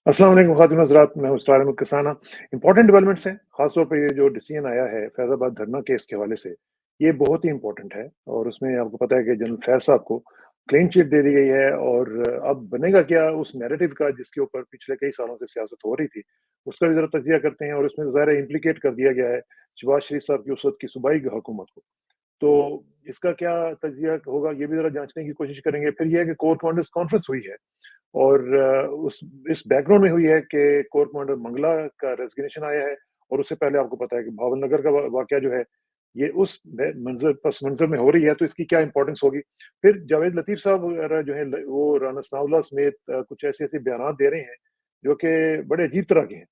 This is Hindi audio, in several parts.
अस्सलाम वालेकुम ख़ातिन हज़रात, मैं हूँ स्टार अहमद कसाना। इम्पोर्टेंट डेवलपमेंट्स हैं, ख़ास तौर पे ये जो डिसीजन आया है फैज़ाबाद धरना केस के हवाले से, ये बहुत ही इम्पोर्टेंट है और उसमें आपको पता है कि जनरल फैज़ साहब को क्लीन चिट दे दी गई है और अब बनेगा क्या उस नैरेटिव का जिसके ऊपर पिछले कई सालों से सियासत हो रही थी, उसका भी ज़रा तज़िया करते हैं और उसमें ज़ाहिर है इम्प्लिकेट कर दिया गया है शहबाज़ शरीफ साहब की उस वक़्त की सूबाई हुकूमत को। तो इसका क्या तज़िया होगा, ये भी ज़रा जाँचने की कोशिश करेंगे। फिर ये है कि कोर कमांडर्स कॉन्फ्रेंस हुई है और उस इस बैकग्राउंड में हुई है कि कोर कमांडर मंगला का रेज़िग्नेशन आया है और उससे पहले आपको पता है कि भावलनगर का वा वाक़या जो है, ये उस पस मंज़र में हो रही है, तो इसकी क्या इम्पोर्टेंस होगी। फिर जावेद लतीफ़ साहब वगैरह जो है वो राना सनाउल्लाह समेत कुछ ऐसे-ऐसे बयानात दे रहे हैं, जो कि बड़े अजीब तरह के हैं।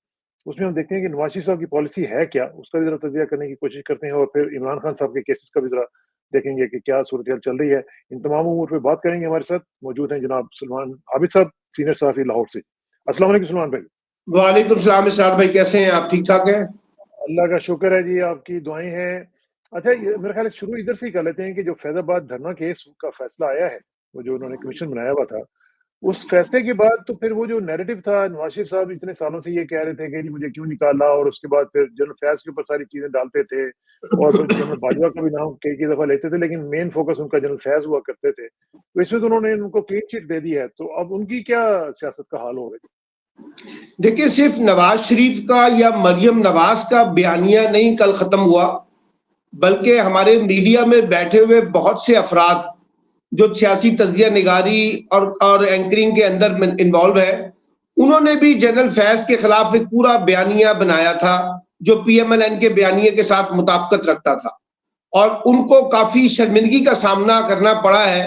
उसमें हम देखते हैं कि नवाज़ शरीफ साहब की पॉलिसी है क्या? उसका भी ज़रा तज़िया करने की कोशिश करते हैं और फिर इमरान खान साहब के केसेस का भी ज़रा देखेंगे कि क्या सूरत-हाल चल रही है। इन तमाम उमूर पे बात करेंगे, हमारे साथ मौजूद हैं जनाब सलमान आबिद साहब, सीनियर सहाफ़ी लाहौर से। अस्सलाम वालेकुम सलमान भाई। वालेकुम सलाम इरशाद भाई, कैसे हैं आप? ठीक ठाक हैं? अल्लाह का शुक्र है जी, आपकी दुआएँ हैं। अच्छा, ये मेरा ख़्याल है शुरू इधर से ही कर लेते हैं कि जो फैज़ाबाद धरना केस का फ़ैसला आया है, वो जो उन्होंने कमीशन बनाया हुआ था, उस फ़ैसले के बाद तो फिर वो जो नैरेटिव था, नवाज़ शरीफ साहब इतने सालों से ये कह रहे थे कि जी मुझे क्यों निकाला, और उसके बाद फिर जनरल फैज़ के ऊपर सारी चीज़ें डालते थे और फिर जनरल बाजवा का भी नाम कई-कई दफ़ा लेते थे, लेकिन मेन फ़ोकस उनका जनरल फैज़ हुआ करते थे। तो इसमें तो उन्होंने उनको क्लीन चिट दे दी है, तो अब उनकी क्या सियासत का हाल होगा? देखिए, सिर्फ नवाज शरीफ का या मरियम नवाज का बयानिया नहीं कल खत्म हुआ, बल्कि हमारे मीडिया में बैठे हुए बहुत से अफराद जो सियासी तजिया निगारी और एंकरिंग के अंदर इन्वॉल्व है, उन्होंने भी जनरल फैज के खिलाफ एक पूरा बयानिया बनाया था जो पीएमएलएन के बयानिए के साथ मुताबिकत रखता था और उनको काफी शर्मिंदगी का सामना करना पड़ा है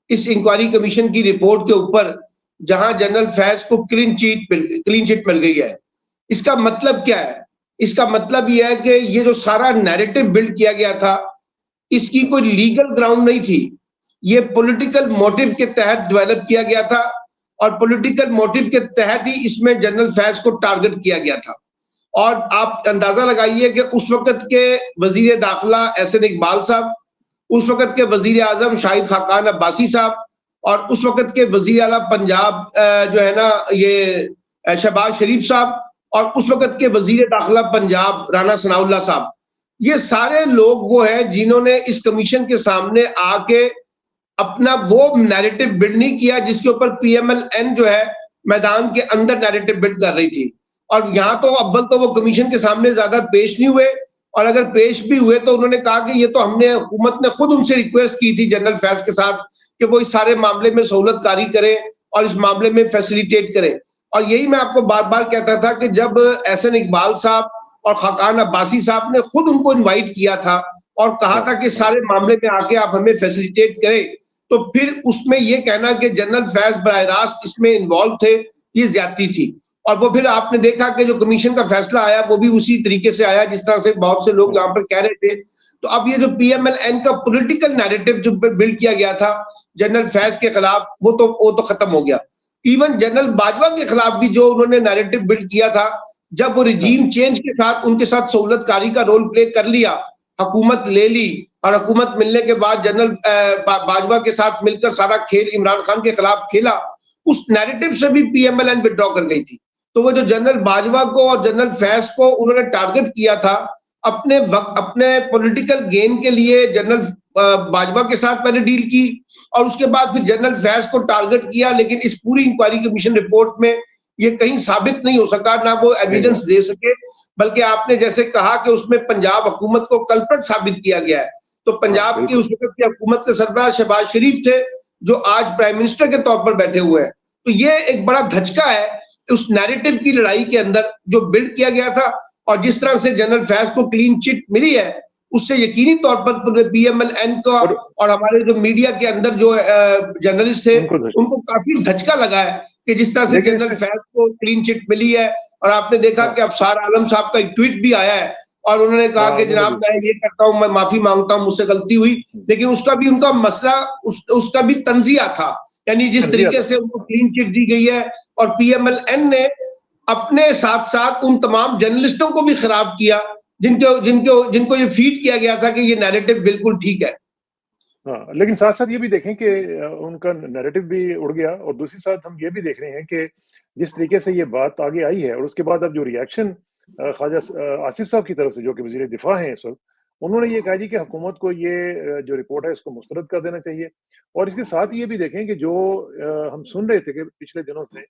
इस इंक्वायरी कमीशन की रिपोर्ट के ऊपर, जहां जनरल फैज को क्लीन चिट मिल गई है। इसका मतलब क्या है? इसका मतलब यह है कि ये जो सारा नैरेटिव बिल्ड किया गया था, इसकी कोई लीगल ग्राउंड नहीं थी। ये पॉलिटिकल मोटिव के तहत डेवलप किया गया था और पॉलिटिकल मोटिव के तहत ही इसमें जनरल फैज को टारगेट किया गया था। और आप अंदाजा लगाइए कि उस वक्त के वजीर दाखिला एहसन इकबाल साहब, उस वक्त के वजीर आजम शाहिद खाकान अब्बासी साहब और उस वक्त के वजीर आला पंजाब जो है ना ये शहबाज शरीफ साहब और उस वक्त के वजीर दाखिला पंजाब राना सनाउल्लाह साहब, ये सारे लोग वो हैं जिन्होंने इस कमीशन के सामने आके अपना वो नैरेटिव बिल्ड नहीं किया जिसके ऊपर पीएमएलएन जो है मैदान के अंदर नैरेटिव बिल्ड कर रही थी। और यहाँ तो अव्वल तो वो कमीशन के सामने ज्यादा पेश नहीं हुए, और अगर पेश भी हुए तो उन्होंने कहा कि ये तो हमने हुकूमत ने खुद उनसे रिक्वेस्ट की थी जनरल फैज के साथ कि वो इस सारे मामले में सहूलतकारी करें और इस मामले में फैसिलिटेट करें। और यही मैं आपको बार बार कहता था कि जब एहसन इकबाल साहब और खाकान अब्बासी साहब ने खुद उनको इन्वाइट किया था और कहा था कि सारे मामले में आके आप हमें फैसिलिटेट करें, तो फिर उसमें ये कहना कि जनरल फैज बराह रास्त इसमें इन्वॉल्व थे, ये ज्यादती थी। और वो फिर आपने देखा कि जो कमीशन का फैसला आया वो भी उसी तरीके से आया जिस तरह से बहुत से लोग यहाँ पर कह रहे थे। तो अब ये जो पीएमएलएन का पॉलिटिकल नैरेटिव जो बिल्ड किया गया था जनरल फैज के खिलाफ, वो तो खत्म हो गया। इवन जनरल बाजवा के खिलाफ भी जो उन्होंने नैरेटिव बिल्ड किया था, जब वो रिजीम चेंज के साथ उनके साथ सहूलतकारी का रोल प्ले कर लिया, हुकूमत ले ली और हुकूमत मिलने के बाद जनरल बाजवा के साथ मिलकर सारा खेल इमरान खान के खिलाफ खेला, उस नैरेटिव से भी पीएमएलएन विड्रॉ कर गई थी। तो वो जो जनरल बाजवा को और जनरल फैज को उन्होंने टारगेट किया था अपने पॉलिटिकल गेन के लिए, जनरल बाजवा के साथ पहले डील की और उसके बाद फिर जनरल फैज को टारगेट किया, लेकिन इस पूरी इंक्वायरी कमीशन रिपोर्ट में ये कहीं साबित नहीं हो सका, ना वो एविडेंस दे सके। बल्कि आपने जैसे कहा कि उसमें पंजाब हुकूमत को कल्प्रिट साबित किया गया है, तो पंजाब की उस वक्त की हुकूमत के सरबराह शहबाज शरीफ थे जो आज प्राइम मिनिस्टर के तौर पर बैठे हुए हैं। तो ये एक बड़ा धचका है उस नैरेटिव की लड़ाई के अंदर जो बिल्ड किया गया था, और जिस तरह से जनरल फैज को क्लीन चिट मिली है उससे यकीनी तौर पर पीएमएलएन का और हमारे जो मीडिया के अंदर जो जर्नलिस्ट थे उनको काफी धचका लगा है कि जिस तरह से जनरल फैज को क्लीन चिट मिली है। और आपने देखा कि अफसार आलम साहब का एक ट्वीट भी आया है और उन्होंने कहा कि जनाब मैं ये करता हूं, मैं माफी मांगता हूं, मुझसे गलती हुई, लेकिन उसका भी उनका मसला उसका भी तंजिया था, यानी जिस तरीके से उनको क्लीन चिट दी गई है। और पीएमएलएन ने अपने साथ साथ उन तमाम जर्नलिस्टों को भी खराब किया जिनको जिनको जिनको ये फीड किया गया था कि ये नैरेटिव बिल्कुल ठीक है। हाँ, लेकिन साथ-साथ ये भी देखें कि उनका नैरेटिव भी उड़ गया और दूसरी साथ हम ये भी देख रहे हैं कि जिस तरीके से ये बात आगे आई है और उसके बाद अब जो रिएक्शन ख्वाजा आसिफ साहब की तरफ से, जो कि वज़ीर दिफा हैं इस वक़्त, उन्होंने ये कहा जी कि हुकूमत को ये जो रिपोर्ट है इसको मुस्तरद कर देना चाहिए। और इसके साथ ये भी देखें कि जो हम सुन रहे थे कि पिछले दिनों से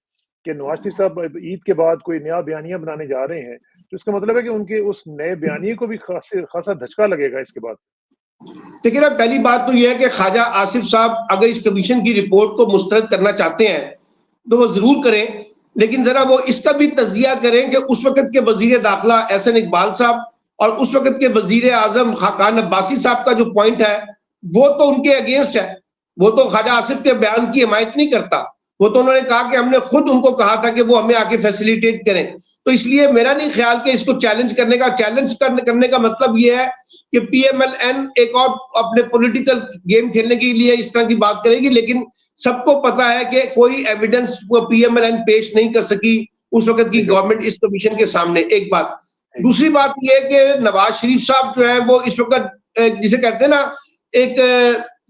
कि नवाज़ शरीफ साहब अब ईद के बाद कोई नया बयानिया बनाने जा रहे हैं, तो इसका मतलब है कि उनके उस नए बयानिए को भी खासा धचका लगेगा इसके बाद। देखिए ना, पहली बात तो यह है कि ख्वाजा आसिफ साहब अगर इस कमीशन की रिपोर्ट को मुस्तरद करना चाहते हैं तो वो जरूर करें, लेकिन जरा वो इसका भी तजिया करें कि उस वक्त के वजीर दाखिला एहसन इकबाल साहब और उस वक्त के वजीर आजम खाकान अब्बासी साहब का जो पॉइंट है वो तो उनके अगेंस्ट है। वो तो ख्वाजा आसिफ के बयान की हिमायत नहीं करता। वो तो उन्होंने कहा कि हमने खुद उनको कहा था कि वो हमें आके फैसिलिटेट करें। तो इसलिए मेरा नहीं ख्याल कि इसको चैलेंज करने का मतलब ये है कि पीएमएलएन एक और अपने पॉलिटिकल गेम खेलने के लिए इस तरह की बात करेगी, लेकिन सबको पता है कि कोई एविडेंस पीएमएलएन पेश नहीं कर सकी उस वक्त की गवर्नमेंट इस कमीशन के सामने। एक बात। दूसरी बात यह है कि नवाज शरीफ साहब जो है वो इस वक्त जिसे कहते हैं ना एक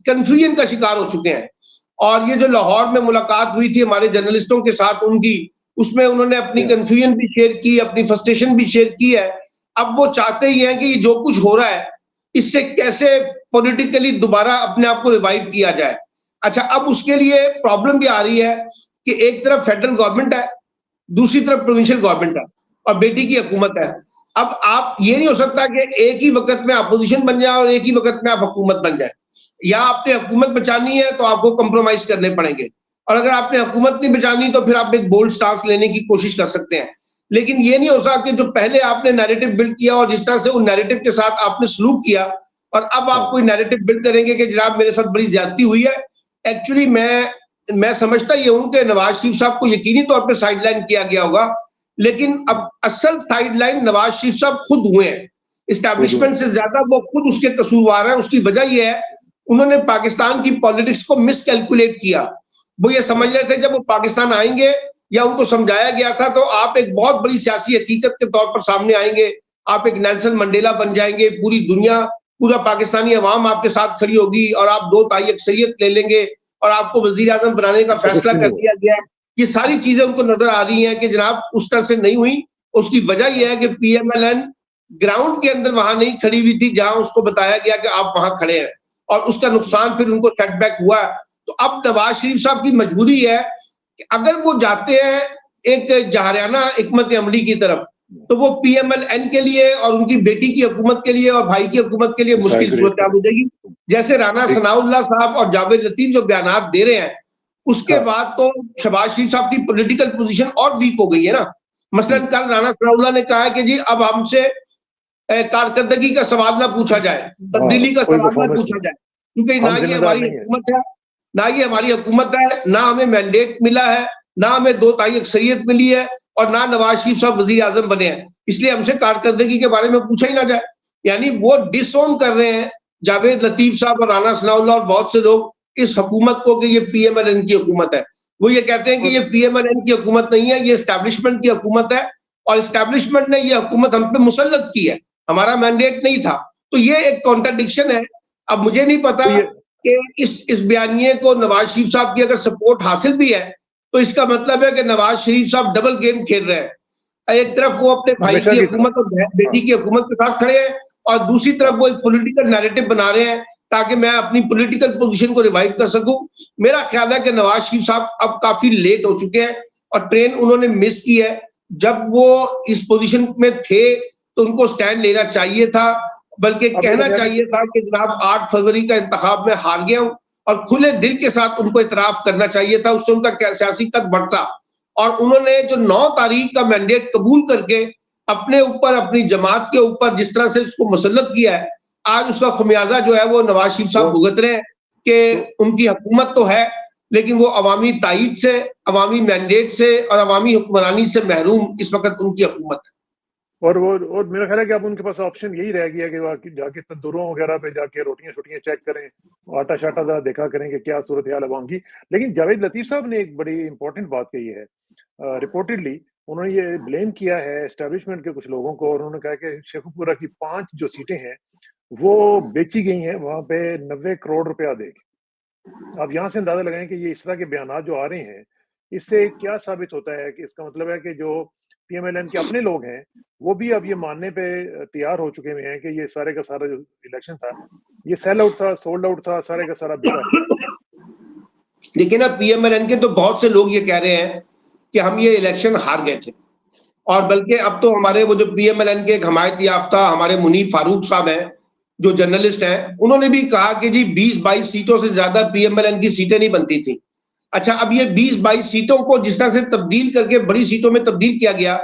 कंफ्यूजन का शिकार हो चुके हैं। और ये जो लाहौर में मुलाकात हुई थी हमारे जर्नलिस्टों के साथ उनकी, उसमें उन्होंने अपनी कंफ्यूजन भी शेयर की, अपनी फ्रस्ट्रेशन भी शेयर की है। अब वो चाहते ही हैं कि जो कुछ हो रहा है इससे कैसे पॉलिटिकली दोबारा अपने आप को रिवाइव किया जाए। अच्छा, अब उसके लिए प्रॉब्लम भी आ रही है कि एक तरफ फेडरल गवर्नमेंट है, दूसरी तरफ प्रोविंशियल गवर्नमेंट है और बेटी की हुकूमत है। अब आप ये नहीं हो सकता कि एक ही वक्त में अपोजिशन बन जाए और एक ही वक्त में आप हुकूमत बन जाए। या आपने हुकूमत बचानी है तो आपको कंप्रोमाइज करने पड़ेंगे, और अगर आपने हुकूमत नहीं बचानी तो फिर आप एक बोल्ड स्टांस लेने की कोशिश कर सकते हैं। लेकिन ये नहीं हो सकता कि जो पहले आपने नैरेटिव बिल्ड किया और जिस तरह से उन नैरेटिव के साथ आपने सलूक किया और अब आप कोई नैरेटिव बिल्ड करेंगे कि जनाब मेरे साथ बड़ी ज्यादती हुई है। एक्चुअली मैं समझता ये हूं कि नवाज शरीफ साहब को यकीनी तौर पर साइडलाइन किया गया होगा, लेकिन अब असल साइडलाइन नवाज शरीफ साहब खुद हुए हैं। इस्टेब्लिशमेंट से ज्यादा वो खुद उसके कसूरवार हैं। उसकी वजह यह है उन्होंने पाकिस्तान की पॉलिटिक्स को मिसकैलकुलेट किया। वो ये समझ रहे थे जब वो पाकिस्तान आएंगे या उनको समझाया गया था तो आप एक बहुत बड़ी सियासी हकीकत के तौर पर सामने आएंगे, आप एक नेल्सन मंडेला बन जाएंगे, पूरी दुनिया पूरा पाकिस्तानी अवाम आपके साथ खड़ी होगी और आप 2/3 अक्सरियत ले लेंगे और आपको वजीर आजम बनाने का फैसला कर दिया गया। ये सारी चीजें उनको नजर आ रही हैं कि जनाब उस तरह से नहीं हुई। उसकी वजह यह है कि पीएमएलएन ग्राउंड के अंदर वहां नहीं खड़ी हुई थी जहां उसको बताया गया कि आप वहां खड़े हैं, और उसका नुकसान फिर उनको सेटबैक हुआ। तो अब नवाज शरीफ साहब की मजबूरी है कि अगर वो जाते हैं एक जहरियाना हिकमत अमली की तरफ तो वो पीएमएलएन के लिए और उनकी बेटी की हुकूमत के लिए और भाई की हुकूमत के लिए मुश्किल सूरत हो जाएगी। जैसे राना सनाउल्लाह साहब और जावेद लतीफ जो बयान दे रहे हैं उसके बाद तो शहबाज शरीफ साहब की पॉलिटिकल पोजीशन और वीक हो गई है ना। मसलन कल राना सनाउल्लाह ने कहा है कि जी अब हमसे कारकर्दगी का सवाल ना पूछा जाए, तब्दीली का सवाल ना पूछा जाए, क्योंकि ना ये हमारी हुकूमत है, ना ये हमारी हुकूमत है, ना हमें मैंडेट मिला है, ना हमें 2/3 अक्सरियत मिली है और ना नवाज शरीफ साहब वजीर आजम बने हैं, इसलिए हमसे कारकर्दगी के बारे में पूछा ही ना जाए। यानी वो डिसओन कर रहे हैं जावेद लतीफ साहब और राना सनाउल्लाह और बहुत से लोग इस हुकूमत को कि ये पीएमएलएन की हुकूमत है। वो ये कहते हैं कि ये पीएमएलएन की हुकूमत नहीं है, ये एस्टैब्लिशमेंट की हुकूमत है और एस्टैब्लिशमेंट ने ये हुकूमत हम पे मुसल्लत की है, हमारा मैंडेट नहीं था। तो ये एक कॉन्ट्रडिक्शन है। अब मुझे नहीं पता कि इस बयानिए को नवाज शरीफ साहब की अगर सपोर्ट हासिल भी है तो इसका मतलब है कि नवाज शरीफ साहब डबल गेम खेल रहे हैं। एक तरफ वो अपने भाई की हुकूमत और बेटी की हुकूमत के साथ खड़े हैं और दूसरी तरफ वो एक पॉलिटिकल नैरेटिव बना रहे हैं ताकि मैं अपनी पॉलिटिकल पोजीशन को रिवाइव कर सकूं। मेरा ख्याल है कि नवाज शरीफ साहब अब काफी लेट हो चुके हैं और ट्रेन उन्होंने मिस की है। जब वो इस पोजीशन में थे तो उनको स्टैंड लेना चाहिए था, बल्कि कहना चाहिए था कि जनाब 8 फरवरी का इंतखाब में हार गया हूं, और खुले दिल के साथ उनको इतराफ करना चाहिए था, उससे उनका सियासी कद बढ़ता। और उन्होंने जो 9 तारीख का मैंडेट कबूल करके अपने ऊपर अपनी जमात के ऊपर जिस तरह से उसको मुसल्लत किया है, आज उसका खमियाजा जो है वो नवाज शरीफ साहब भुगत रहे हैं कि उनकी हुकूमत तो है लेकिन वो अवामी तायीद से, अवामी मैंडेट से और अवामी हुक्मरानी से महरूम इस वक्त उनकी हुकूमत है। और मेरा ख्याल है कि अब उनके पास ऑप्शन यही रह गया कि वो जाके तंदूरों वगैरह पे जाके रोटियां शोटियां चेक करें, आटा शाटा जरा देखा करें कि क्या सूरत हाल है की। लेकिन जावेद लतीफ साहब ने एक बड़ी इंपॉर्टेंट बात कही है। रिपोर्टेडली उन्होंने ये ब्लेम किया है एस्टेब्लिशमेंट के कुछ लोगों को और उन्होंने कहा कि शेखुपुरा की 5 जो सीटें हैं वो बेची गई हैं वहां पे 90 करोड़ रुपया दे के। आप यहाँ से अंदाजा लगाएं कि ये इस तरह के बयान जो आ रहे हैं इससे क्या साबित होता है कि इसका मतलब है कि जो पीएमएलएन के अपने लोग हैं, वो भी अब ये मानने पे तैयार हो चुके हुए हैं कि ये सारे का सारा जो इलेक्शन था, ये सेल आउट था, सोल्ड आउट था, सारे का सारा बिका है। लेकिन अब पीएमएलएन के तो बहुत से लोग ये कह रहे हैं कि हम ये इलेक्शन हार गए थे, और बल्कि अब तो हमारे वो जो पीएमएलएन के एक हमायत याफ्ता हमारे मुनीफ फारूक साहब हैं, जो जर्नलिस्ट हैं, उन्होंने भी कहा कि जी 20-22 सीटों से ज्यादा पीएमएलएन की सीटें नहीं बनती थी। अच्छा, अब ये 20-22 सीटों को जिस तरह से तब्दील करके बड़ी सीटों में तब्दील किया गया,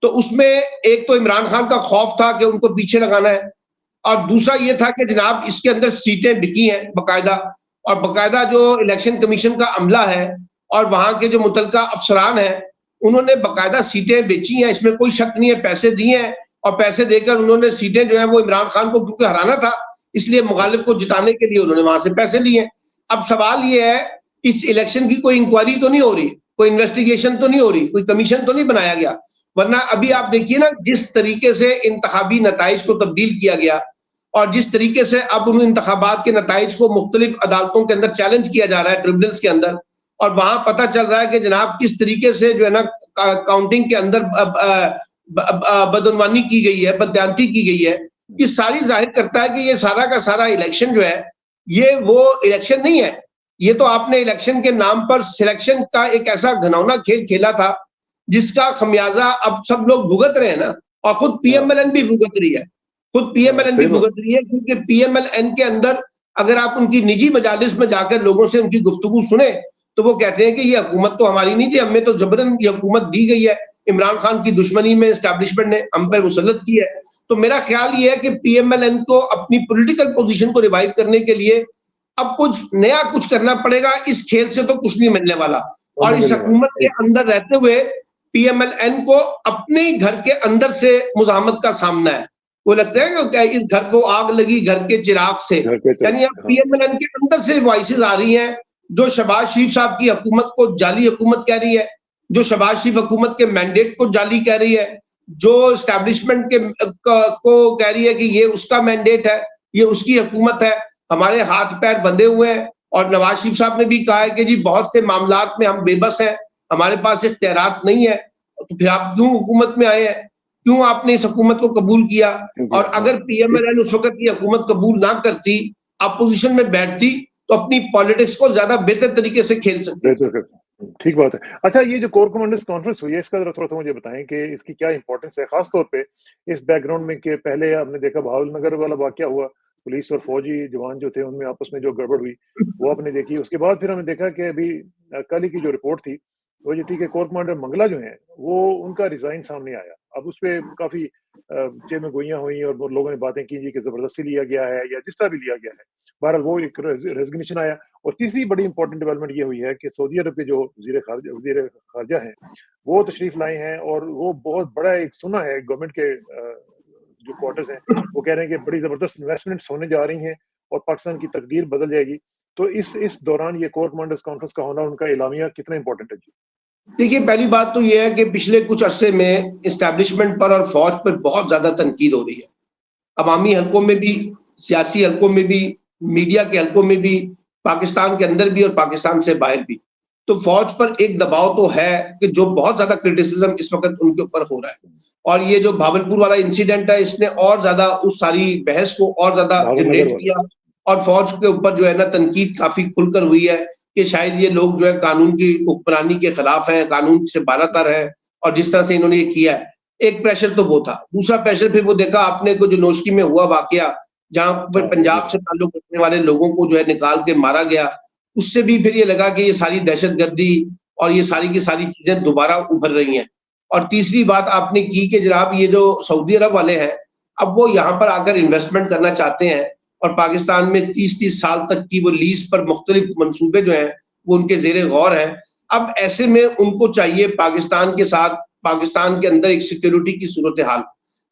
तो उसमें एक तो इमरान खान का खौफ था कि उनको पीछे लगाना है, और दूसरा ये था कि जनाब इसके अंदर सीटें बिकी हैं बकायदा, और बकायदा जो इलेक्शन कमीशन का अमला है और वहां के जो मुतलका अफसरान हैं, उन्होंने बकायदा सीटें बेची हैं, इसमें कोई शक नहीं है, पैसे दिए हैं, और पैसे देकर उन्होंने सीटें जो है वो इमरान खान को क्योंकि हराना था, इसलिए मुखालिफ को जिताने के लिए उन्होंने वहां से पैसे लिए। अब सवाल ये है, इस इलेक्शन की कोई इंक्वायरी तो नहीं हो रही, कोई इन्वेस्टिगेशन तो नहीं हो रही, कोई कमीशन तो नहीं बनाया गया, वरना अभी आप देखिए ना जिस तरीके से इंतखाबी नताइज को तब्दील किया गया और जिस तरीके से अब उन इंतखाबात के नताइज को मुख्तलिफ अदालतों के अंदर चैलेंज किया जा रहा है, ट्रिब्यूनल्स के अंदर, और वहां पता चल रहा है कि जनाब किस तरीके से जो है ना काउंटिंग के अंदर बदनवानी की गई है, बदयांती की गई है, ये सारी जाहिर करता है कि ये सारा का सारा इलेक्शन जो है ये वो इलेक्शन नहीं है, ये तो आपने इलेक्शन के नाम पर सिलेक्शन का एक ऐसा घिनौना खेल खेला था जिसका खमियाजा अब सब लोग भुगत रहे हैं ना, और खुद पीएमएलएन भी भुगत रही है, खुद पीएमएलएन भी भुगत रही है, क्योंकि पीएमएलएन के अंदर अगर आप उनकी निजी मजालिस में जाकर लोगों से उनकी गुफ्तगू सुने तो वो कहते हैं कि ये हुकूमत तो हमारी नहीं थी, हमें तो जबरन ये हुकूमत दी गई है, इमरान खान की दुश्मनी में एस्टैब्लिशमेंट ने हम पर मुसल्लत की है। तो मेरा ख्याल ये है कि पीएमएलएन को अपनी पॉलिटिकल पोजीशन को रिवाइव करने के लिए अब कुछ नया कुछ करना पड़ेगा, इस खेल से तो कुछ नहीं मिलने वाला, और इस हुकूमत के अंदर रहते हुए पीएमएलएन को अपने घर के अंदर से मुजाहमत का सामना है। वो लगता है कि इस घर को आग लगी घर के चिराग से, यानी अब पीएमएलएन के अंदर से वॉइसेस आ रही हैं जो शहबाज शरीफ साहब की हुकूमत को जाली हुकूमत कह रही है, जो शहबाज शरीफ हुकूमत के मैंडेट को जाली कह रही है, जो एस्टैब्लिशमेंट के को कह रही है कि ये उसका मैंडेट है, ये उसकी हुकूमत है, हमारे हाथ पैर बंधे हुए हैं। और नवाज शरीफ साहब ने भी कहा है कि जी बहुत से मामलात में हम बेबस हैं, हमारे पास इख्तियारात नहीं है, तो फिर आप क्यों हुकूमत में आए हैं, क्यों आपने इस हुकूमत को कबूल किया? और अगर पीएमएलएन उस वक्त की हुकूमत कबूल ना करती, अपोजिशन में बैठती, तो अपनी पॉलिटिक्स को ज्यादा बेहतर तरीके से खेल सकती। ठीक बात है। अच्छा, ये जो कोर कमांडर्स कॉन्फ्रेंस हुई है, इसका जरा थोड़ा सा मुझे बताएं कि इसकी क्या इंपॉर्टेंस है, खास तौर पे इस बैकग्राउंड में कि पहले आपने देखा भावलनगर वाला वाकया हुआ, पुलिस और फौजी जवान जो थे उनमें आपस में जो गड़बड़ हुई वो आपने देखी, उसके बाद फिर हमने देखा कि अभी कल ही की जो रिपोर्ट थी वो ये थी कि कोर कमांडर मंगला जो है वो उनका रिजाइन सामने आया। अब उस पर काफी जेब में गोइयां हुई और लोगों ने बातें की जी कि जबरदस्ती लिया गया है या जिस तरह भी लिया गया है, बहरहाल वो एक रेजिग्नेशन आया। और तीसरी बड़ी इंपॉर्टेंट डेवलपमेंट ये हुई है कि सऊदी अरब के जो वजीर खारजा हैं वो तशरीफ लाए हैं, और वो बहुत बड़ा एक सुना है गवर्नमेंट के जो क्वार्टर्स हैं वो कह रहे हैं कि बड़ी जबरदस्त इन्वेस्टमेंट्स होने जा रही हैं और पाकिस्तान की तकदीर बदल जाएगी। तो इस दौरान ये कोर कमांडर्स कॉन्फ्रेंस का होना, उनका एलामिया कितना इंपॉर्टेंट है जी? देखिए, पहली बात तो यह है कि पिछले कुछ अरसे में इस्टेब्लिशमेंट पर और फौज पर बहुत ज्यादा तनकीद हो रही है, अवामी हलकों में भी, सियासी हलकों में भी, मीडिया के हलकों में भी, पाकिस्तान के अंदर भी और पाकिस्तान से बाहर भी। तो फौज पर एक दबाव तो है कि जो बहुत ज्यादा क्रिटिसिज्म इस वक्त उनके ऊपर हो रहा है, और ये जो भावलपुर वाला इंसिडेंट है इसने और ज्यादा उस सारी बहस को और ज्यादा जनरेट किया, और फौज के ऊपर जो है ना तनकीद काफी खुलकर हुई है कि शायद ये लोग जो है कानून की हुक्मरानी के खिलाफ हैं, कानून से बारातर है, और जिस तरह से इन्होंने ये किया है, एक प्रेशर तो वो था। दूसरा प्रेशर फिर वो देखा आपने को जो नोशकी में हुआ वाकया, जहां पर पंजाब से ताल्लुक रखने वाले लोगों को जो है निकाल के मारा गया, उससे भी फिर ये लगा कि ये सारी दहशतगर्दी और ये सारी की सारी चीजें दोबारा उभर रही हैं। और तीसरी बात आपने की कि जनाब ये जो सऊदी अरब वाले हैं, अब वो यहाँ पर आकर इन्वेस्टमेंट करना चाहते हैं, और पाकिस्तान में 30-30 साल तक की वो लीज पर मुख्तलिफ मंसूबे जो हैं वो उनके जेरे गौर हैं। अब ऐसे में उनको चाहिए पाकिस्तान के साथ, पाकिस्तान के अंदर एक सिक्योरिटी की सूरत हाल,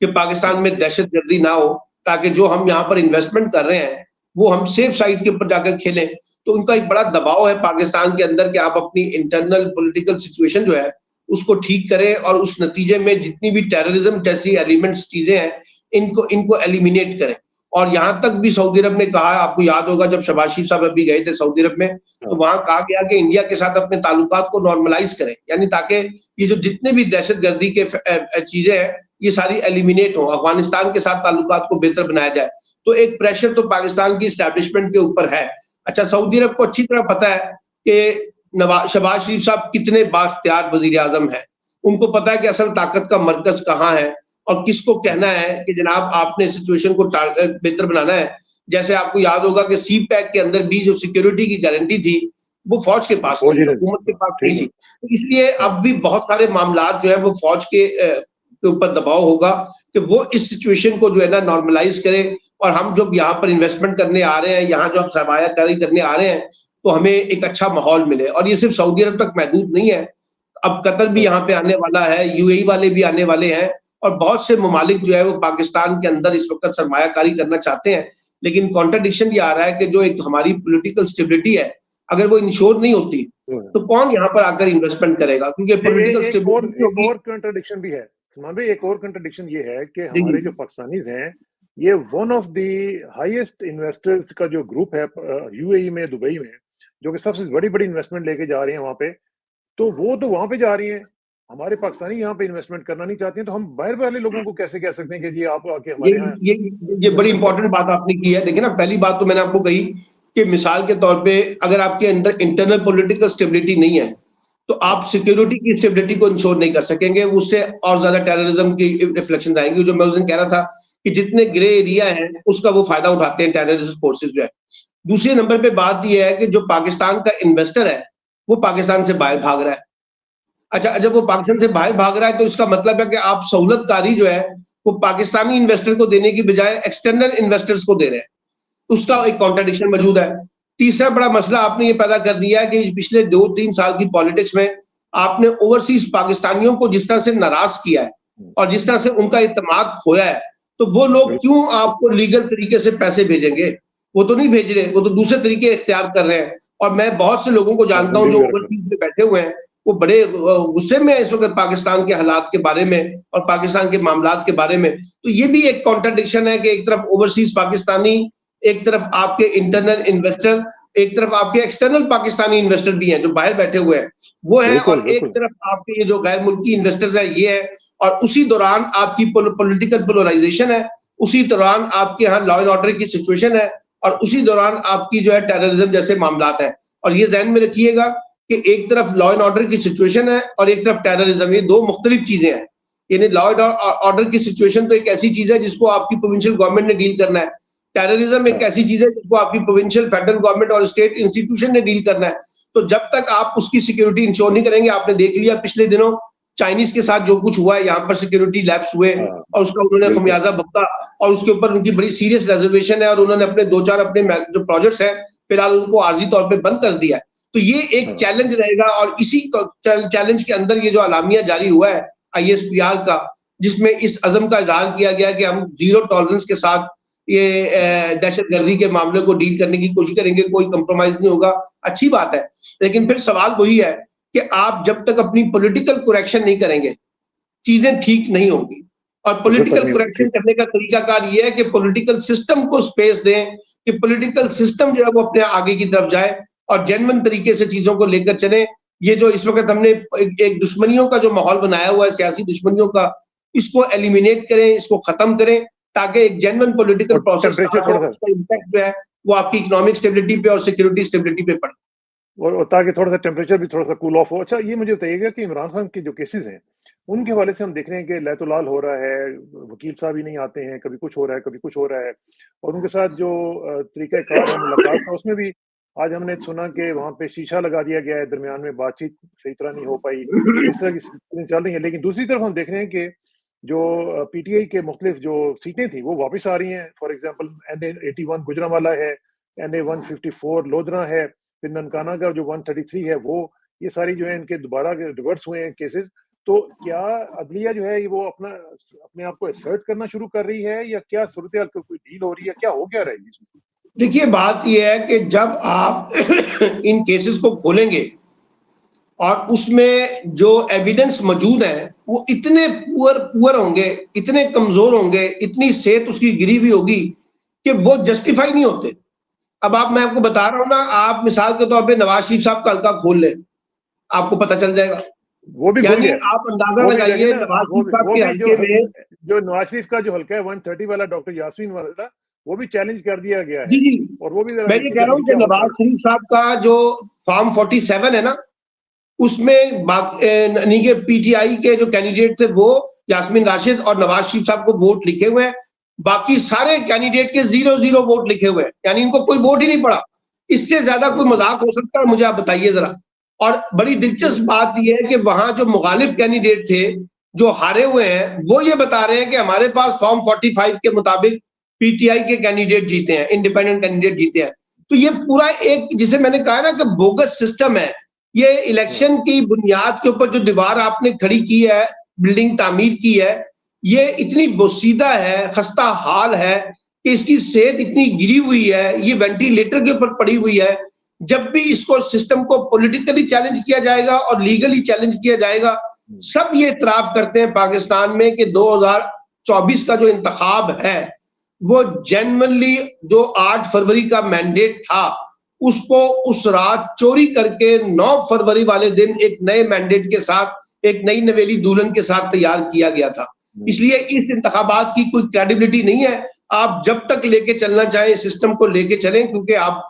कि पाकिस्तान में दहशतगर्दी ना हो, ताकि जो हम यहाँ पर इन्वेस्टमेंट कर रहे हैं वो हम सेफ साइड के ऊपर जाकर खेलें। तो उनका एक बड़ा दबाव है पाकिस्तान के अंदर कि आप अपनी इंटरनल पॉलिटिकल सिचुएशन जो है उसको ठीक करें, और उस नतीजे में जितनी भी टेररिज्म जैसी एलिमेंट्स चीजें हैं इनको एलिमिनेट करें। और यहाँ तक भी सऊदी अरब ने कहा, आपको याद होगा जब शहबाज शरीफ साहब अभी गए थे सऊदी अरब में, तो वहां कहा गया कि इंडिया के साथ अपने ताल्लुकात को नॉर्मलाइज करें, यानी ताकि ये जो जितने भी दहशतगर्दी के चीजें हैं ये सारी एलिमिनेट हो, अफगानिस्तान के साथ ताल्लुकात को बेहतर बनाया जाए। तो एक प्रेशर तो पाकिस्तान की एस्टैब्लिशमेंट के ऊपर है। अच्छा, सऊदी अरब को अच्छी तरह पता है कि शहबाज शरीफ साहब कितने बाख्तियार वजीर आजम है, उनको पता है कि असल ताकत का मरकज कहाँ है और किसको कहना है कि जनाब आपने सिचुएशन को बेहतर बनाना है। जैसे आपको याद होगा कि सी पैक के अंदर भी जो सिक्योरिटी की गारंटी थी वो फौज के पास थी, हुकूमत के पास नहीं थी। इसलिए अब भी बहुत सारे मामला जो है वो फौज के ऊपर दबाव होगा कि वो इस सिचुएशन को जो है ना नॉर्मलाइज करे, और हम जब यहाँ पर इन्वेस्टमेंट करने आ रहे हैं, यहाँ जो हम सरमायाकारी करने आ रहे हैं, तो हमें एक अच्छा माहौल मिले। और ये सिर्फ सऊदी अरब तक महदूद नहीं है, अब कतर भी यहाँ पे आने वाला है, यूएई वाले भी आने वाले हैं, और बहुत से ममालिक जो है वो पाकिस्तान के अंदर इस वक्त सरमायाकारी करना चाहते हैं। लेकिन कॉन्ट्रडिक्शन ये आ रहा है कि जो एक हमारी पॉलिटिकल स्टेबिलिटी है, अगर वो इंश्योर नहीं होती तो कौन यहाँ पर आकर इन्वेस्टमेंट करेगा, क्योंकि पॉलिटिकल स्टेबिलिटी होगी। एक और कॉन्ट्रडिक्शन भी है सलमान भाई, एक और कॉन्ट्रडिक्शन ये है कि हमारे जो पाकिस्तानीज हैं ये one of the highest investors का जो ग्रुप है यूएई में, दुबई में, जो कि सबसे बड़ी बड़ी इन्वेस्टमेंट लेके जा रही है वहां पे, तो वो तो वहां पे जा रही है, हमारे पाकिस्तानी यहाँ पे इन्वेस्टमेंट करना नहीं चाहते हैं, तो हम बाहर वाले लोगों को कैसे कह सकते हैं कि जी आप आके हमारे यहाँ। ये बड़ी इंपॉर्टेंट बात आपने की है। देखिए ना, पहली बात तो मैंने आपको कही कि मिसाल के तौर पे अगर आपके अंदर इंटरनल पॉलिटिकल स्टेबिलिटी नहीं है तो आप सिक्योरिटी की स्टेबिलिटी को इंश्योर नहीं कर सकेंगे, उससे और ज्यादा टेररिज्म की रिफ्लेक्शन आएंगी। जो मैं उस दिन कह रहा था कि जितने ग्रे एरिया है उसका वो फायदा उठाते हैं टेररिस्ट फोर्सेस जो है। दूसरे नंबर पे बात यह है कि जो पाकिस्तान का इन्वेस्टर है वो पाकिस्तान से बाहर भाग रहा है। अच्छा, जब वो पाकिस्तान से बाहर भाग रहा है तो इसका मतलब है कि आप सहूलतकारी जो है वो पाकिस्तानी इन्वेस्टर को देने की बजाय एक्सटर्नल इन्वेस्टर्स को दे रहे हैं, उसका एक कॉन्ट्रडिक्शन मौजूद है। तीसरा बड़ा मसला आपने ये पैदा कर दिया है कि पिछले 2-3 साल की पॉलिटिक्स में आपने ओवरसीज पाकिस्तानियों को जिस तरह से नाराज किया है और जिस तरह से उनका इत्तेमाद खोया है, तो वो लोग क्यों आपको लीगल तरीके से पैसे भेजेंगे? वो तो नहीं भेज रहे, वो तो दूसरे तरीके इख्तियार कर रहे हैं। और मैं बहुत से लोगों को जानता हूं जो ओवरसीज में बैठे हुए हैं, वो बड़े गुस्से में है इस वक्त पाकिस्तान के हालात के बारे में और पाकिस्तान के मामलात के बारे में। तो ये भी एक कॉन्ट्रडिक्शन है कि एक तरफ ओवरसीज पाकिस्तानी, एक तरफ आपके इंटरनल इन्वेस्टर, एक तरफ आपके एक्सटर्नल पाकिस्तानी इन्वेस्टर भी हैं जो बाहर बैठे हुए हैं वो है, और एक तरफ आपके ये जो गैर मुल्की इन्वेस्टर्स है ये है। और उसी दौरान आपकी पॉलिटिकल पोलराइजेशन है, उसी दौरान आपके यहाँ लॉ एंड ऑर्डर की सिचुएशन है, और उसी दौरान आपकी जो है टेररिज्म जैसे मामलात हैं। और ये ध्यान में रखिएगा कि एक तरफ लॉ एंड ऑर्डर की सिचुएशन है और एक तरफ टेररिज्म, ये दो मुख्तलिफ चीजें हैं। यानी लॉ एंड ऑर्डर की सिचुएशन तो एक ऐसी चीज है जिसको आपकी प्रोविंशियल गवर्नमेंट ने डील करना है, टेररिज्म एक ऐसी चीज है जिसको आपकी प्रोविंशियल, फेडरल गवर्नमेंट और स्टेट इंस्टीट्यूशन ने डील करना है। तो जब तक आप उसकी सिक्योरिटी इंश्योर नहीं करेंगे, आपने देख लिया पिछले दिनों चाइनीज के साथ जो कुछ हुआ है, यहाँ पर सिक्योरिटी लैप्स हुए और उसका उन्होंने खमियाजा भुगता, और उसके ऊपर उनकी बड़ी सीरियस रेजर्वेशन है और उन्होंने अपने 2-4 अपने जो प्रोजेक्ट्स हैं फिलहाल उनको आर्जी तौर पर बंद कर दिया है। तो ये एक चैलेंज रहेगा, और इसी चैलेंज के अंदर ये जो अलामिया जारी हुआ है ISPR का, जिसमें इस अज़म का इज़हार किया गया कि हम जीरो टॉलरेंस के साथ ये दहशतगर्दी के मामले को डील करने की कोशिश करेंगे, कोई कंप्रोमाइज नहीं होगा, अच्छी बात है। लेकिन फिर सवाल वही है कि आप जब तक अपनी पॉलिटिकल करेक्शन नहीं करेंगे चीजें ठीक नहीं होंगी। और पॉलिटिकल करेक्शन करने का तरीकाकार ये है कि पॉलिटिकल सिस्टम को स्पेस दें, कि पॉलिटिकल सिस्टम जो है वो अपने आगे की तरफ जाए और जेन्युइन तरीके से चीजों को लेकर चले। ये जो इस वक्त हमने एक दुश्मनियों का जो माहौल बनाया हुआ है, सियासी दुश्मनियों का, इसको एलिमिनेट करें, इसको खत्म करें, ताकि एक जेन्युइन पॉलिटिकल प्रोसेस उसका इम्पैक्ट जो है वो आपकी इकोनॉमिक स्टेबिलिटी पे और सिक्योरिटी स्टेबिलिटी पे पड़े, और ताकि थोड़ा सा टेम्परेचर भी थोड़ा सा कूल ऑफ हो। अच्छा, ये मुझे बताइएगा कि इमरान खान के जो केसेस हैं उनके हवाले से हम देख रहे हैं कि लैतुलाल हो रहा है, वकील साहब ही नहीं आते हैं, कभी कुछ हो रहा है कभी कुछ हो रहा है, और उनके साथ जो तरीक़ाकार है मुलाकात का, उसमें भी आज हमने सुना कि वहाँ पे शीशा लगा दिया गया है, दरमियान में बातचीत सही तरह नहीं हो पाई, इस तरह की चीजें चल रही हैं। लेकिन दूसरी तरफ हम देख रहे हैं कि जो PTI के मुख्तलिफ जो सीटें थी वो वापस आ रही हैं। फॉर एग्जाम्पल NA81 गुजरांवाला है, NA154 लोधरा है, फिर ननकाना का जो 133 है वो, ये सारी जो है इनके दोबारा रिवर्स हुए हैं केसेस। तो क्या अदलिया जो है वो अपने आप को असर्ट करना शुरू कर रही है, या क्या सूरत हाल कोई डील हो रही है, क्या हो क्या रहा है इसमें? देखिए, बात यह है कि जब आप इन केसेस को खोलेंगे और उसमें जो एविडेंस मौजूद है वो इतने पुअर होंगे, इतने कमजोर होंगे, इतनी सेहत उसकी गिरी हुई होगी कि वो जस्टिफाई नहीं होते। अब मैं आपको बता रहा हूँ ना, आप मिसाल के तौर पे नवाज शरीफ साहब का हल्का खोल लें, आपको पता चल जाएगा। वो भी खुल यानी गया, आप अंदाजा वो भी देखे लगाइए ना, नवाज शरीफ साहब वो के भी हल्के में। जो नवाज शरीफ का जो हल्का है 130 वाला, डॉक्टर यास्मीन वाला, वो भी चैलेंज कर दिया गया जी है। जी, और वो भी जरा मैं ये कह देखिएगा रहा हूँ फिर कि क्या होता नवाज है। शरीफ साहब का जो फॉर्म 47 है ना, उसमें यानी कि पीटीआई के जो कैंडिडेट थे वो यास्मीन राशिद और नवाज शरीफ साहब को वोट लिखे हुए हैं, बाकी सारे कैंडिडेट के 0-0 वोट लिखे हुए हैं, यानी इनको कोई वोट ही नहीं पड़ा। इससे ज्यादा कोई मजाक हो सकता है? मुझे आप बताइए जरा। और बड़ी दिलचस्प बात यह है कि वहां जो मुखालिफ कैंडिडेट थे जो हारे हुए हैं, वो ये बता रहे हैं कि हमारे पास फॉर्म 45 के मुताबिक पीटीआई के कैंडिडेट जीते हैं, इंडिपेंडेंट कैंडिडेट जीते हैं। तो ये पूरा एक, जिसे मैंने कहा ना कि बोगस सिस्टम है। ये इलेक्शन की बुनियाद के ऊपर जो दीवार आपने खड़ी की है, बिल्डिंग तामीर की है, ये इतनी बोसीदा है, खस्ता हाल है कि इसकी सेहत इतनी गिरी हुई है, ये वेंटिलेटर के ऊपर पड़ी हुई है। जब भी इसको सिस्टम को पॉलिटिकली चैलेंज किया जाएगा और लीगली चैलेंज किया जाएगा, सब ये इतराफ करते हैं पाकिस्तान में कि 2024 का जो इंतखाब है वो जेन्युइनली जो 8 फरवरी का मैंडेट था उसको उस रात चोरी करके 9 फरवरी वाले दिन एक नए मैंडेट के साथ, एक नई नवेली दुल्हन के साथ तैयार किया गया था। इसलिए इस इंतखाबात की कोई क्रेडिबिलिटी नहीं है। आप जब तक लेके चलना चाहें सिस्टम को लेके चलें, क्योंकि आप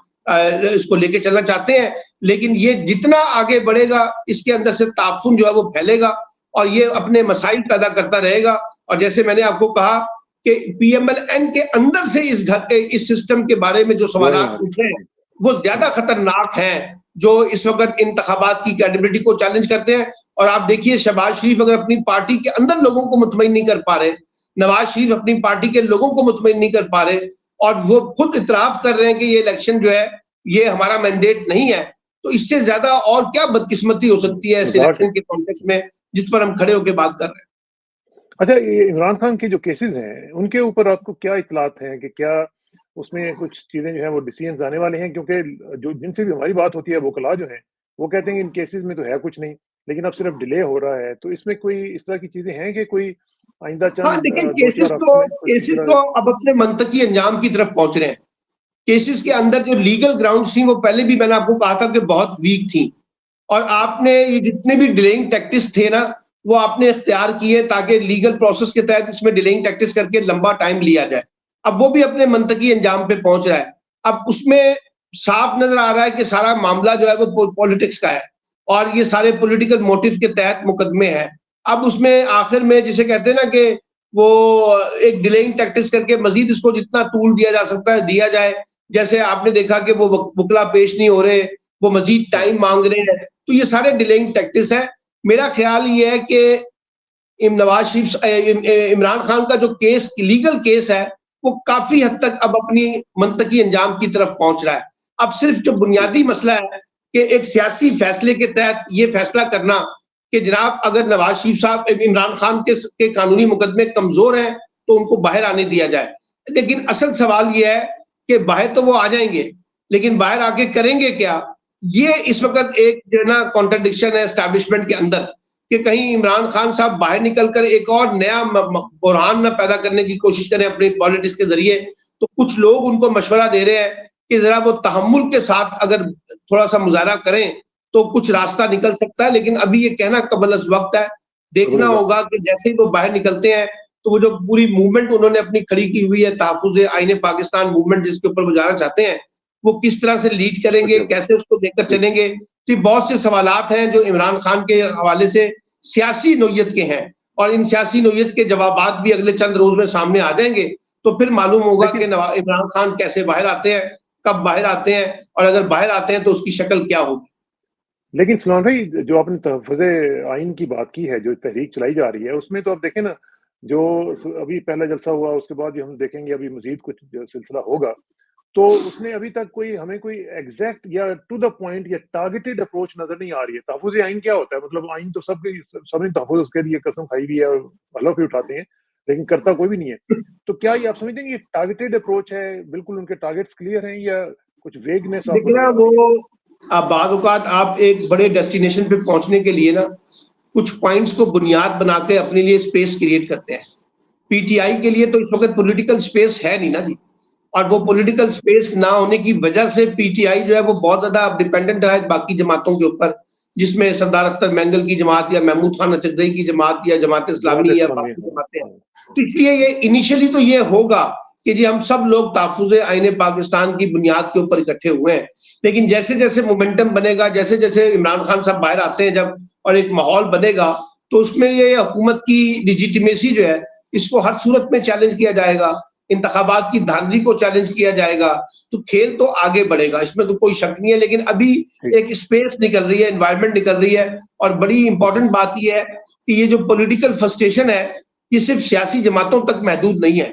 इसको लेके चलना चाहते हैं, लेकिन ये जितना आगे बढ़ेगा इसके अंदर से ताफुन जो है वो फैलेगा और ये अपने मसाइल पैदा करता रहेगा। और जैसे मैंने आपको कहा कि पीएमएलएन के अंदर से इस घर के इस सिस्टम के बारे में जो सवाल उठ रहे हैं वो ज्यादा खतरनाक है, जो इस वक्त इंतखाबात की क्रेडिबिलिटी को चैलेंज करते हैं। और आप देखिए शहबाज शरीफ अगर अपनी पार्टी के अंदर लोगों को मुतमईन नहीं कर पा रहे, नवाज शरीफ अपनी पार्टी के लोगों को मुतमईन नहीं कर पा रहे और वो खुद इतराफ कर रहे हैं कि ये इलेक्शन जो है ये हमारा मैंडेट नहीं है, तो इससे ज्यादा और क्या बदकिस्मती हो सकती है इस इलेक्शन के कॉन्टेक्स्ट में जिस पर हम खड़े होकर बात कर रहे हैं। अच्छा, ये इमरान खान के जो केसेस हैं उनके ऊपर आपको क्या इतलात हैं कि क्या उसमें कुछ चीजें जो है वो डिसीजंस आने वाले हैं? क्योंकि जो जिनसे भी हमारी बात होती है वकला जो हैं वो कहते हैं कि इन केसेस में तो है कुछ नहीं, लेकिन अब सिर्फ डिले हो रहा है। तो इसमें कोई इस तरह की चीजें हैं कि कोई आइंदा हाँ चंद देखिए, 2-4 हफ्तों में कुछ इस केसेस तरह? तो अब अपने मंतकी अंजाम की तरफ पहुंच रहे हैं। केसेस के अंदर जो लीगल ग्राउंड थी वो पहले भी मैंने आपको कहा था कि बहुत वीक थी, और आपने ये जितने भी डिलेइंग टैक्टिक्स थे ना वो आपने इख्तियार किए ताकि लीगल प्रोसेस के तहत इसमें डिलेइंग टैक्टिक्स करके लंबा टाइम लिया जाए। अब वो भी अपने मंतकी अंजाम पे पहुंच रहा है। अब उसमें साफ नजर आ रहा है कि सारा मामला जो है वो पॉलिटिक्स का है और ये सारे पॉलिटिकल मोटिव के तहत मुकदमे हैं। अब उसमें आखिर में जिसे कहते हैं ना कि वो एक डिलेइंग टैक्टिक्स करके मजीद इसको जितना तूल दिया जा सकता है दिया जाए। जैसे आपने देखा कि वो वकला पेश नहीं हो रहे, वो मजीद टाइम मांग रहे हैं, तो ये सारे डिलेइंग टैक्टिक्स है। मेरा ख्याल ये है कि नवाज शरीफ इमरान खान का जो केस लीगल केस है वो काफी हद तक अब अपनी मंतकी अंजाम की तरफ पहुंच रहा है। अब सिर्फ जो बुनियादी मसला है कि एक सियासी फैसले के तहत ये फैसला करना कि जनाब अगर नवाज शरीफ साहब इमरान खान के कानूनी मुकदमे कमजोर हैं तो उनको बाहर आने दिया जाए। लेकिन असल सवाल ये है कि बाहर तो वो आ जाएंगे, लेकिन बाहर आके करेंगे क्या? ये इस वक्त एक जो ना कॉन्ट्रडिक्शन है एस्टैब्लिशमेंट के अंदर कि कहीं इमरान खान साहब बाहर निकलकर एक और नया बुरहान न पैदा करने की कोशिश करें अपनी पॉलिटिक्स के जरिए। तो कुछ लोग उनको मशवरा दे रहे हैं कि जरा वो तहम्मुल के साथ अगर थोड़ा सा मुजाहरा करें तो कुछ रास्ता निकल सकता है, लेकिन अभी ये कहना कबल अज़ वक्त है। देखना होगा कि जैसे ही वो बाहर निकलते हैं तो वो जो पूरी मूवमेंट उन्होंने अपनी खड़ी की हुई है तहफ़्फ़ुज़ आईन पाकिस्तान मूवमेंट जिसके ऊपर वो जाना चाहते हैं, वो किस तरह से लीड करेंगे, कैसे उसको लेकर चलेंगे। तो बहुत से सवालात हैं जो इमरान खान के हवाले से सियासी नोयत के हैं और इन सियासी नोयत के जवाबात भी अगले चंद रोज में सामने आ जाएंगे। तो फिर मालूम होगा कि इमरान खान कैसे बाहर आते हैं, कब बाहर आते हैं और अगर बाहर आते हैं तो उसकी शक्ल क्या होगी। लेकिन सलमान भाई, जो आपने तहफ़्फ़ुज़ आइन की बात की है, जो तहरीक चलाई जा रही है, उसमें तो आप देखें ना, जो अभी पहला जलसा हुआ उसके बाद भी हम देखेंगे अभी मज़ीद कुछ सिलसिला होगा, तो उसमें अभी तक कोई हमें कोई एग्जैक्ट या टू द पॉइंट या टारगेटेड अप्रोच नजर नहीं आ रही है। तहफ़्फ़ुज़ आइन क्या होता है? मतलब आइन तो सबने तहफ़्फ़ुज़ के लिए कसम खाई हुई है और हलफ भी उठाते हैं, लेकिन करता कोई भी नहीं है। तो क्या ये आप समझते हैं कि ये टारगेटेड अप्रोच है, बिल्कुल उनके टारगेट्स क्लियर हैं, या कुछ वेगनेस आपको देखिए नजर आ रही है? वो अब बाद औक़ात आप एक बड़े डेस्टिनेशन पे पहुंचने के लिए ना कुछ पॉइंट्स को बुनियाद बना के अपने लिए स्पेस क्रिएट करते हैं। पीटीआई के लिए तो इस वक्त पॉलिटिकल स्पेस है नहीं ना जी। और वो पॉलिटिकल स्पेस ना होने की वजह से पीटीआई जो है वो बहुत ज्यादा डिपेंडेंट है बाकी जमातों के ऊपर, जिसमें सरदार अख्तर मैंगल की जमात या महमूद खान अचकजई की जमात या जमात इस्लामी या बाकी जमातें हैं। तो इसलिए ये इनिशियली तो ये होगा कि जी हम सब लोग तहफ़्फ़ुज़ आईन पाकिस्तान की बुनियाद के ऊपर इकट्ठे हुए हैं, लेकिन जैसे जैसे मोमेंटम बनेगा, जैसे जैसे इमरान खान साहब बाहर आते हैं जब और एक माहौल बनेगा, तो उसमें ये हुकूमत की लेजिटिमेसी जो है इसको हर सूरत में चैलेंज किया जाएगा, इंतखाबात की धांधली को चैलेंज किया जाएगा, तो खेल तो आगे बढ़ेगा, इसमें तो कोई शक नहीं है। लेकिन अभी एक स्पेस निकल रही है, एनवायरनमेंट निकल रही है, और बड़ी इंपॉर्टेंट बात यह है कि ये जो पॉलिटिकल फ्रस्ट्रेशन है ये सिर्फ सियासी जमातों तक महदूद नहीं है।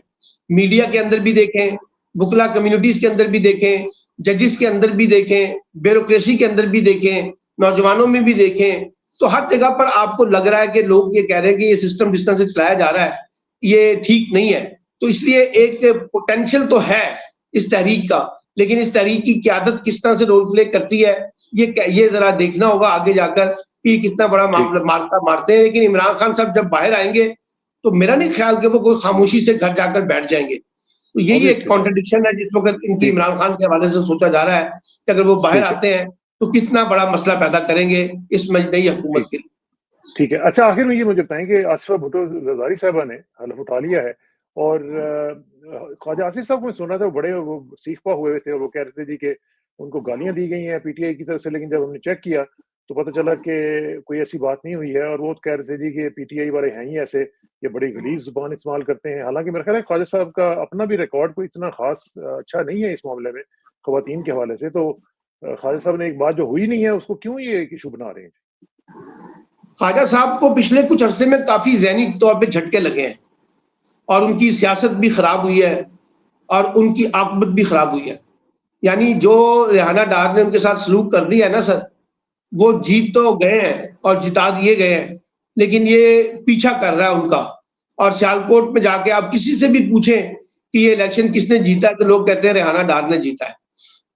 मीडिया के अंदर भी देखें, वुकला कम्युनिटीज के अंदर भी देखें, जजेस के अंदर भी देखें, ब्यूरोक्रेसी के अंदर भी देखें, नौजवानों में भी देखें, तो हर जगह पर आपको लग रहा है कि लोग ये कह रहे हैं कि ये सिस्टम जिस तरह से चलाया जा रहा है ये ठीक नहीं है। तो इसलिए एक पोटेंशियल तो है इस तहरीक का, लेकिन इस तहरीक की क़यादत किस तरह से रोल प्ले करती है ये जरा देखना होगा आगे जाकर कि कितना बड़ा मार्का मारते हैं। लेकिन इमरान खान साहब जब बाहर आएंगे तो मेरा नहीं ख्याल कि वो कोई खामोशी से घर जाकर बैठ जाएंगे। तो यही एक कॉन्ट्रडिक्शन है जिस वक्त इनकी इमरान खान के हवाले से सोचा जा रहा है कि अगर वो बाहर आते हैं तो कितना बड़ा मसला पैदा करेंगे इस नई हुकूमत के लिए। ठीक है, अच्छा आखिर में ये मुझे बताएं कि आसिफा भुट्टो ज़रदारी साहबा ने हलफ उठा लिया है और ख्वाजा आसिफ साहब को सुना था बड़े वो सीखपा हुए थे और वो कह रहे थे जी कि उनको गालियां दी गई हैं पीटीआई की तरफ से, लेकिन जब हमने चेक किया तो पता चला कि कोई ऐसी बात नहीं हुई है और वो कह रहे थे जी कि पीटीआई वाले हैं ही ऐसे, ये बड़ी गलीज जुबान इस्तेमाल करते हैं। हालांकि मेरा ख्याल है ख्वाजा साहब का अपना भी रिकॉर्ड कोई इतना खास अच्छा नहीं है इस मामले में खवातीन के हवाले से, तो ख्वाजा साहब ने एक बात जो हुई नहीं है उसको क्यों ये इशू बना रहे हैं? ख्वाजा साहब को पिछले कुछ अरसे में काफी ज़हनी तौर पे झटके लगे हैं और उनकी सियासत भी खराब हुई है और उनकी आकबत भी खराब हुई है। यानी जो रेहाना डार ने उनके साथ सलूक कर दिया है ना सर, वो जीत तो गए हैं और जिता दिए गए हैं, लेकिन ये पीछा कर रहा है उनका। और सियालकोट में जाके आप किसी से भी पूछें कि ये इलेक्शन किसने जीता है तो लोग कहते हैं रेहाना डार ने जीता है।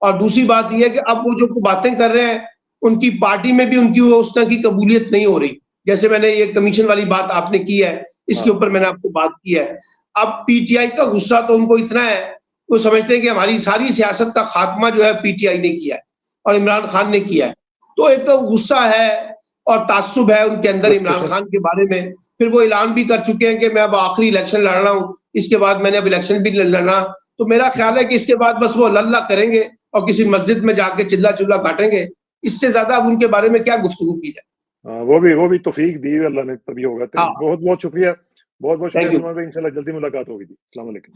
और दूसरी बात यह है कि अब वो जो बातें कर रहे हैं उनकी पार्टी में भी उनकी वो उस तरह की कबूलियत नहीं हो रही। जैसे मैंने ये कमीशन वाली बात आपने की है, इसके ऊपर मैंने आपको बात की है। अब पीटीआई का गुस्सा तो उनको इतना है, वो समझते हैं कि हमारी सारी सियासत का खात्मा जो है पीटीआई ने किया है और इमरान खान ने किया है। तो एक तो गुस्सा है और ताज्जुब है उनके अंदर इमरान खान के बारे में। फिर वो ऐलान भी कर चुके हैं कि मैं अब आखिरी इलेक्शन लड़ रहा हूँ, इसके बाद मैंने अब इलेक्शन भी लड़ना। तो मेरा ख्याल है कि इसके बाद बस वो लल्ला करेंगे और किसी मस्जिद में जाके चिल्ला चिल्ला काटेंगे। इससे ज्यादा अब उनके बारे में क्या गुफ्तगू की जाए। वो भी तौफीक दी अल्लाह ने, तभी होगा। बहुत बहुत शुक्रिया, बहुत बहुत शुक्रिया। इंशाल्लाह जल्दी मुलाकात होगी। अस्सलाम वालेकुम।